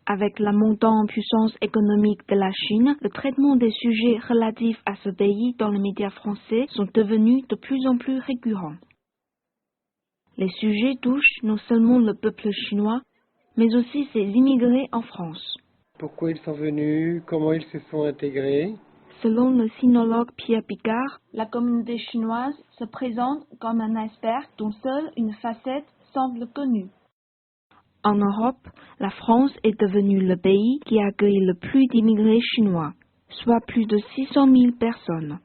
Avec la montée en puissance économique de la Chine, le traitement des sujets relatifs à ce pays dans les médias français sont devenus de plus en plus récurrents. Les sujets touchent non seulement le peuple chinois, mais aussi ses immigrés en France. Pourquoi ils sont venus? Comment ils se sont intégrés? Selon le sinologue Pierre Picard, la communauté chinoise se présente comme un iceberg dont seule une facette semble connue. En Europe, la France est devenue le pays qui accueille le plus d'immigrés chinois, soit plus de 600 000 personnes.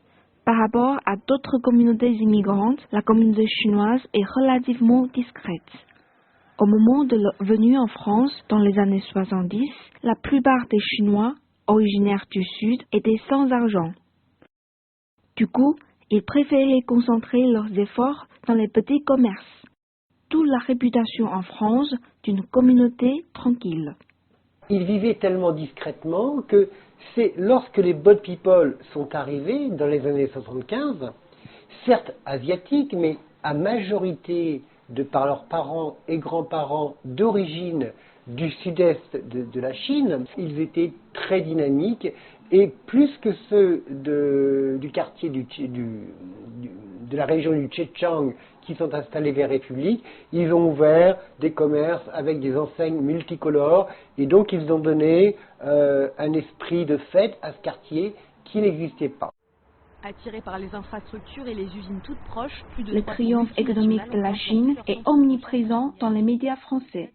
Par rapport à d'autres communautés immigrantes, la communauté chinoise est relativement discrète. Au moment de leur venue en France, dans les années 70, la plupart des Chinois, originaires du Sud, étaient sans argent. Du coup, ils préféraient concentrer leurs efforts dans les petits commerces. D'où la réputation en France d'une communauté tranquille. Ils vivaient tellement discrètement que c'est lorsque les boat people sont arrivés dans les années 75, certes asiatiques, mais à majorité de par leurs parents et grands-parents d'origine du sud-est de la Chine, ils étaient très dynamiques et plus que ceux du quartier de la région du Zhejiang qui sont installés vers République, ils ont ouvert des commerces avec des enseignes multicolores et donc ils ont donné un esprit de fête à ce quartier qui n'existait pas. Attirés par les infrastructures et les usines toutes proches, plus de Le triomphe économique de la Chine est omniprésent dans les médias français.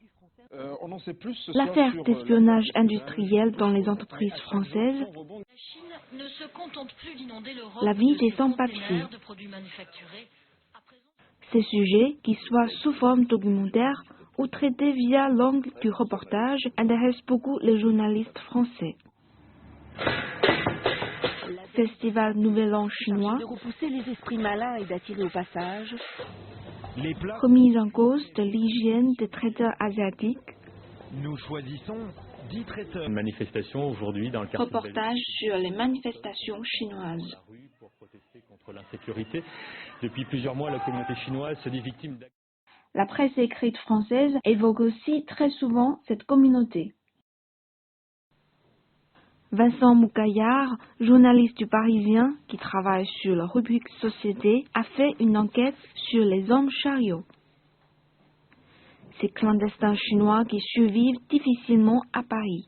L'affaire d'espionnage industriel dans les entreprises françaises, la vie des sans-papiers. Ces sujets, qu'ils soient sous forme documentaire ou traités via l'angle du reportage, intéressent beaucoup les journalistes français. Festival Nouvel An chinois, de repousser les esprits malins et d'attirer au passage. remise en cause de l'hygiène des traiteurs asiatiques, Nous choisissons 10 traiteurs. Une manifestation aujourd'hui dans le quartier de reportage sur les manifestations chinoises. la rue pour protester contre l'insécurité. Depuis plusieurs mois, la communauté chinoise se dit victime d'actes. La presse écrite française évoque aussi très souvent cette communauté. Vincent Moucaillard, journaliste du Parisien qui travaille sur la rubrique Société, a fait une enquête sur les hommes chariots. Ces clandestins chinois qui survivent difficilement à Paris.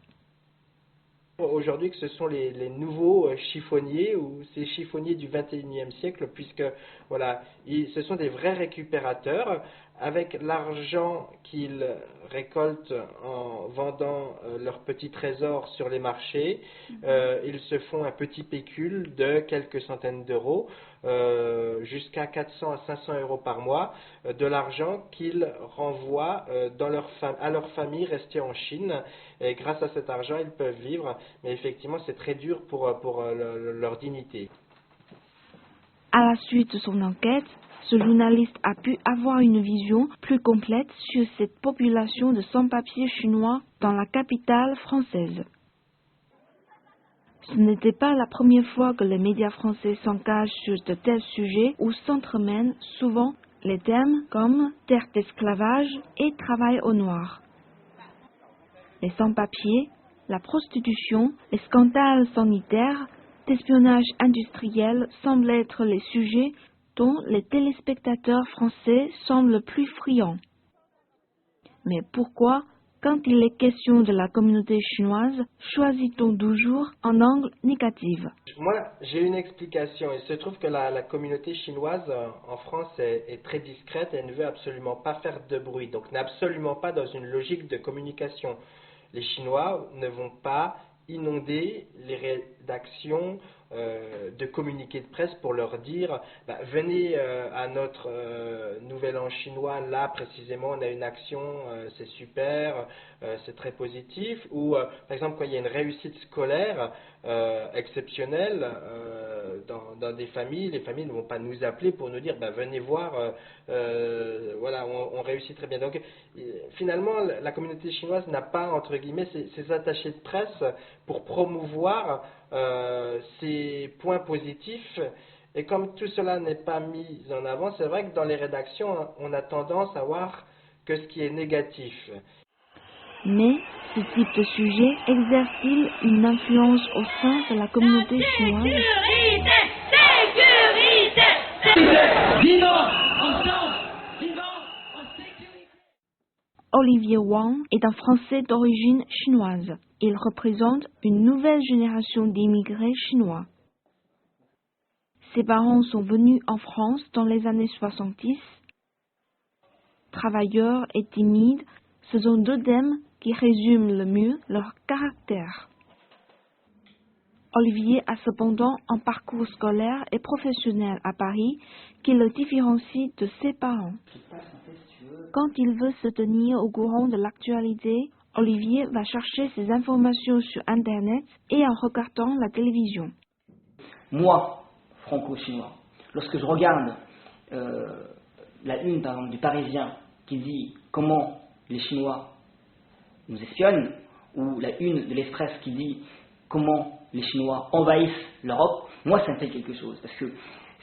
Aujourd'hui, que ce sont les nouveaux chiffonniers ou ces chiffonniers du 21e siècle, puisque voilà, ce sont des vrais récupérateurs. Avec l'argent qu'ils récoltent en vendant leurs petits trésors sur les marchés, ils se font un petit pécule de quelques centaines d'euros, jusqu'à 400 à 500 euros par mois, de l'argent qu'ils renvoient à leur famille restée en Chine. Et grâce à cet argent, ils peuvent vivre, mais effectivement, c'est très dur pour leur dignité. À la suite de son enquête, ce journaliste a pu avoir une vision plus complète sur cette population de sans-papiers chinois dans la capitale française. Ce n'était pas la première fois que les médias français s'engagent sur de tels sujets où s'entremêlent souvent les termes comme terre d'esclavage et travail au noir. Les sans-papiers, la prostitution, les scandales sanitaires, l'espionnage industriel semblent être les sujets dont les téléspectateurs français semblent plus friands. Mais pourquoi, quand il est question de la communauté chinoise, choisit-on toujours un angle négatif? Moi, j'ai une explication. Il se trouve que la communauté chinoise en France est très discrète et elle ne veut absolument pas faire de bruit. Donc, n'est absolument pas dans une logique de communication. Les Chinois ne vont pas inonder les rédactions de communiqués de presse pour leur dire venez à notre Nouvel An chinois, là précisément on a une action, c'est super, c'est très positif, ou par exemple quand il y a une réussite scolaire exceptionnelle dans des familles, les familles ne vont pas nous appeler pour nous dire venez voir, voilà, on réussit très bien. Donc finalement la communauté chinoise n'a pas entre guillemets ces attachés de presse pour promouvoir ces points positifs, et comme tout cela n'est pas mis en avant, c'est vrai que dans les rédactions on a tendance à voir que ce qui est négatif. Mais ce type de sujet exerce-t-il une influence au sein de la communauté chinoise? Vivons ensemble! Vivons en sécurité! Olivier Wang est un Français d'origine chinoise. Il représente une nouvelle génération d'immigrés chinois. Ses parents sont venus en France dans les années 70. Travailleurs et timides, ce sont deux thèmes qui résument le mieux leur caractère. Olivier a cependant un parcours scolaire et professionnel à Paris qui le différencie de ses parents. Quand il veut se tenir au courant de l'actualité, Olivier va chercher ses informations sur Internet et en regardant la télévision. Moi, franco-chinois, lorsque je regarde la une, par exemple, du Parisien qui dit comment les Chinois nous espionnent, ou la une de l'Express qui dit comment les Chinois envahissent l'Europe, moi ça me fait quelque chose, parce que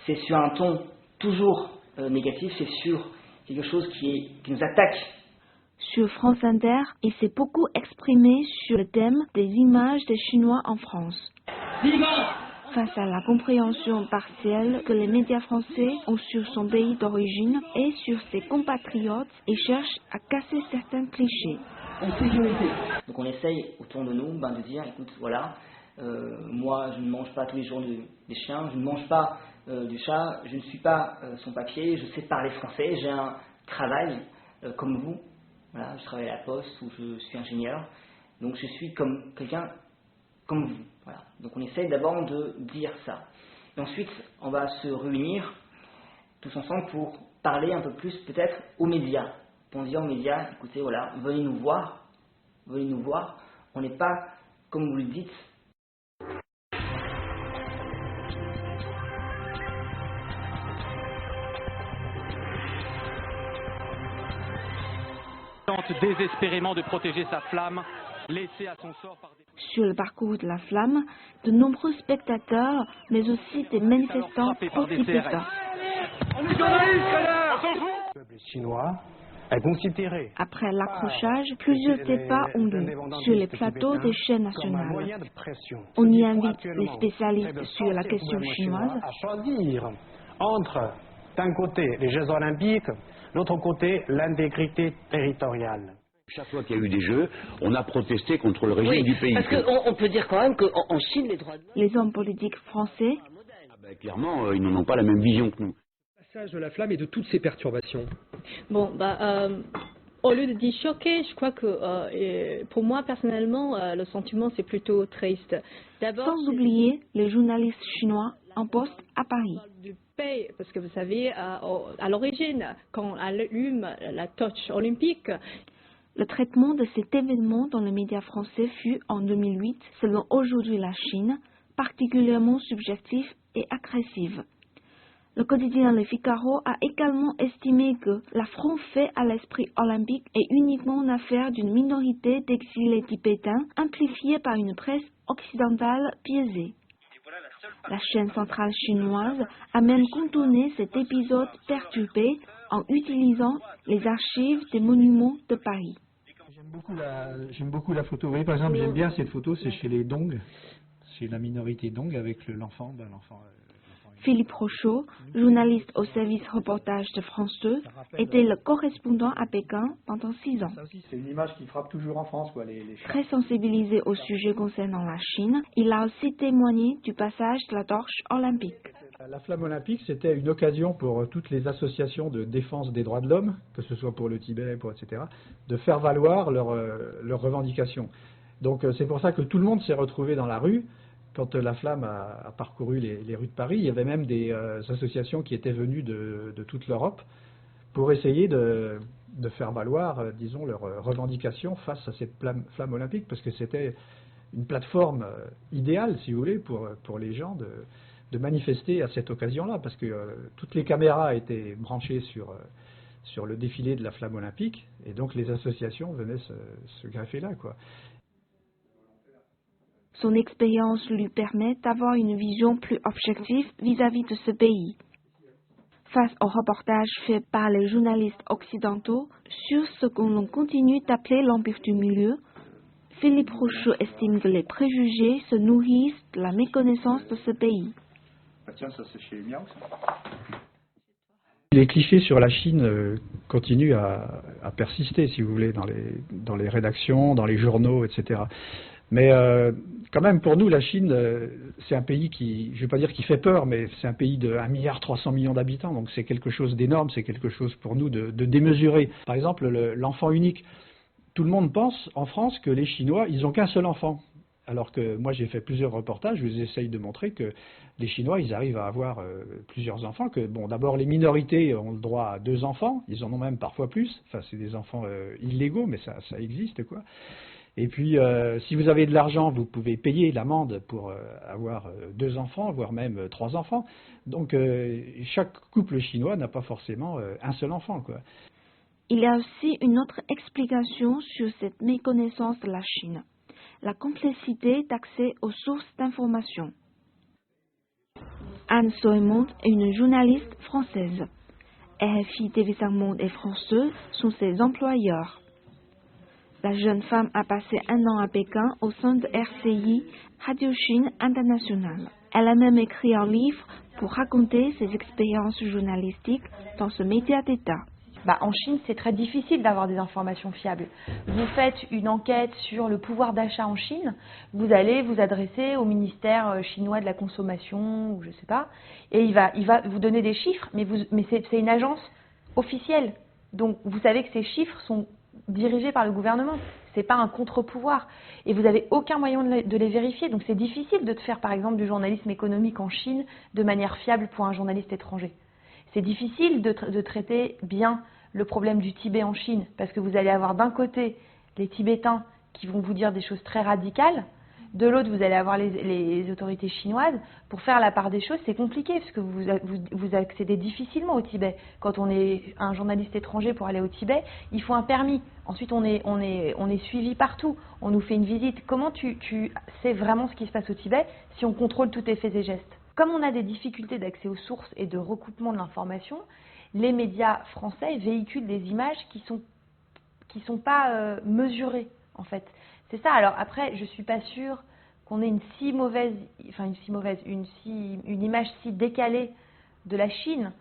c'est sur un ton toujours négatif, c'est sur quelque chose qui nous attaque. Sur France Inter, il s'est beaucoup exprimé sur le thème des images des Chinois en France. Face à la compréhension partielle que les médias français ont sur son pays d'origine et sur ses compatriotes, il cherche à casser certains clichés. En sécurité. Donc on essaye autour de nous de dire, écoute, voilà, moi je ne mange pas tous les jours des chiens, je ne mange pas du chat, je ne suis pas sans papier, je sais parler français, j'ai un travail comme vous, voilà, je travaille à la poste ou je suis ingénieur, donc je suis comme quelqu'un comme vous. Voilà. Donc on essaye d'abord de dire ça. Et ensuite on va se réunir tous ensemble pour parler un peu plus peut-être aux médias. Pour dire aux médias, écoutez, voilà, venez nous voir, on n'est pas comme vous le dites. Tente désespérément de protéger sa flamme, laissée à son sort par des... Sur le parcours de la flamme, de nombreux spectateurs, mais aussi des manifestants précipitent. Le peuple chinois est considéré. Après l'accrochage, plusieurs débats ont lieu sur les plateaux des chaînes nationales. On y invite les spécialistes sur la question chinoise à choisir entre, d'un côté, les Jeux olympiques, de l'autre côté, l'intégrité territoriale. Chaque fois qu'il y a eu des Jeux, on a protesté contre le régime du pays. Parce qu'on peut dire quand même qu'en Chine, les droits de l'homme... Les hommes politiques français... Clairement, ils n'ont pas la même vision que nous. Le passage de la flamme et de toutes ces perturbations. Bon, au lieu de dire choqué, je crois que pour moi, personnellement, le sentiment, c'est plutôt triste. Sans oublier les journalistes chinois en poste à Paris. Parce que vous savez, à l'origine, quand on allume la torche olympique, le traitement de cet événement dans les médias français fut, en 2008, selon Aujourd'hui la Chine, particulièrement subjectif et agressif. Le quotidien Le Figaro a également estimé que l'affront fait à l'esprit olympique est uniquement une affaire d'une minorité d'exilés tibétains amplifiée par une presse occidentale biaisée. La chaîne centrale chinoise a même contourné cet épisode perturbé en utilisant les archives des monuments de Paris. J'aime beaucoup la photo. Vous voyez, par exemple, j'aime bien cette photo, c'est chez les Dong, chez la minorité Dong avec l'enfant. Philippe Rochaud, journaliste au service reportage de France 2, était le correspondant à Pékin pendant 6 ans. Ça aussi, c'est une image qui frappe toujours en France, quoi, les Très sensibilisé au sujet concernant la Chine, il a aussi témoigné du passage de la torche olympique. La flamme olympique, c'était une occasion pour toutes les associations de défense des droits de l'homme, que ce soit pour le Tibet, etc., de faire valoir leurs revendications. Donc c'est pour ça que tout le monde s'est retrouvé dans la rue. Quand la flamme a parcouru les rues de Paris, il y avait même des associations qui étaient venues de toute l'Europe pour essayer de faire valoir, disons, leurs revendications face à cette flamme olympique, parce que c'était une plateforme idéale, si vous voulez, pour les gens de manifester à cette occasion-là, parce que toutes les caméras étaient branchées sur le défilé de la flamme olympique, et donc les associations venaient se greffer là, quoi. Son expérience lui permet d'avoir une vision plus objective vis-à-vis de ce pays. Face aux reportages faits par les journalistes occidentaux sur ce que l'on continue d'appeler l'Empire du Milieu, Philippe Rochaud estime que les préjugés se nourrissent de la méconnaissance de ce pays. Tiens, ça c'est chez Miao, ça. Les clichés sur la Chine continuent à persister, si vous voulez, dans les rédactions, dans les journaux, etc. Mais quand même, pour nous, la Chine, c'est un pays qui, je ne vais pas dire qui fait peur, mais c'est un pays de 1,3 milliard d'habitants, donc c'est quelque chose d'énorme, c'est quelque chose pour nous de démesuré. Par exemple, l'enfant unique. Tout le monde pense en France que les Chinois, ils n'ont qu'un seul enfant. Alors que moi, j'ai fait plusieurs reportages où j'essaye de montrer que les Chinois, ils arrivent à avoir plusieurs enfants. Que bon, d'abord, les minorités ont le droit à 2 enfants. Ils en ont même parfois plus. Enfin, c'est des enfants illégaux, mais ça existe, quoi. Et puis, si vous avez de l'argent, vous pouvez payer l'amende pour avoir 2 enfants, voire même 3 enfants. Donc, chaque couple chinois n'a pas forcément un seul enfant, quoi. Il y a aussi une autre explication sur cette méconnaissance de la Chine, la complexité d'accès aux sources d'information. Anne Soymond est une journaliste française. RFI, TV5 Monde et France 2 sont ses employeurs. La jeune femme a passé 1 an à Pékin au sein de RCI, Radio Chine Internationale. Elle a même écrit un livre pour raconter ses expériences journalistiques dans ce média d'État. En Chine, c'est très difficile d'avoir des informations fiables. Vous faites une enquête sur le pouvoir d'achat en Chine, vous allez vous adresser au ministère chinois de la consommation, ou je sais pas, et il va vous donner des chiffres, mais c'est une agence officielle. Donc vous savez que ces chiffres sont dirigés par le gouvernement. C'est pas un contre-pouvoir. Et vous n'avez aucun moyen de les vérifier. Donc c'est difficile de faire, par exemple, du journalisme économique en Chine de manière fiable pour un journaliste étranger. C'est difficile de traiter bien le problème du Tibet en Chine, parce que vous allez avoir d'un côté les Tibétains qui vont vous dire des choses très radicales, de l'autre vous allez avoir les autorités chinoises. Pour faire la part des choses, c'est compliqué, parce que vous accédez difficilement au Tibet. Quand on est un journaliste étranger pour aller au Tibet, il faut un permis. Ensuite, on est suivi partout. On nous fait une visite. Comment tu sais vraiment ce qui se passe au Tibet si on contrôle tous tes faits et gestes? Comme on a des difficultés d'accès aux sources et de recoupement de l'information, les médias français véhiculent des images qui sont pas mesurées, en fait. C'est ça. Alors après, je suis pas sûre qu'on ait une image si décalée de la Chine,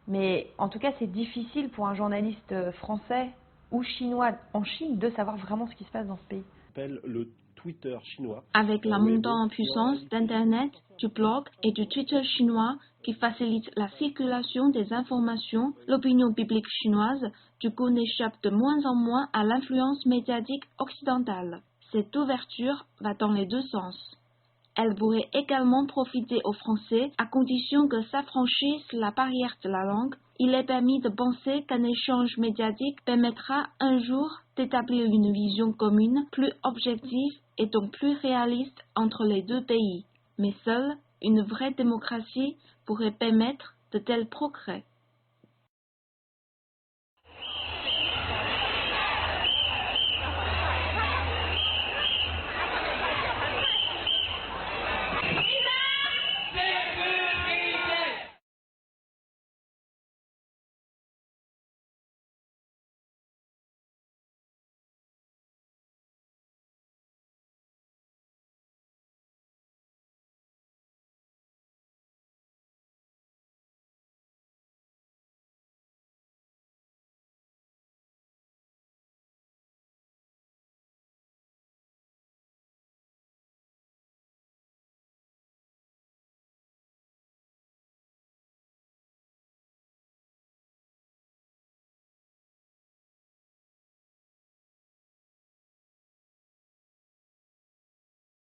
mais en tout cas, c'est difficile pour un journaliste français ou chinois en Chine de savoir vraiment ce qui se passe dans ce pays. Le Twitter chinois. Avec la montée en puissance d'Internet, du blog et du Twitter chinois qui facilite la circulation des informations, l'opinion publique chinoise du coup n'échappe de moins en moins à l'influence médiatique occidentale. Cette ouverture va dans les 2 sens. Elle pourrait également profiter aux Français à condition que s'affranchisse la barrière de la langue. Il est permis de penser qu'un échange médiatique permettra un jour d'établir une vision commune plus objective et donc plus réaliste entre les 2 pays. Mais seule une vraie démocratie pourrait permettre de tels progrès.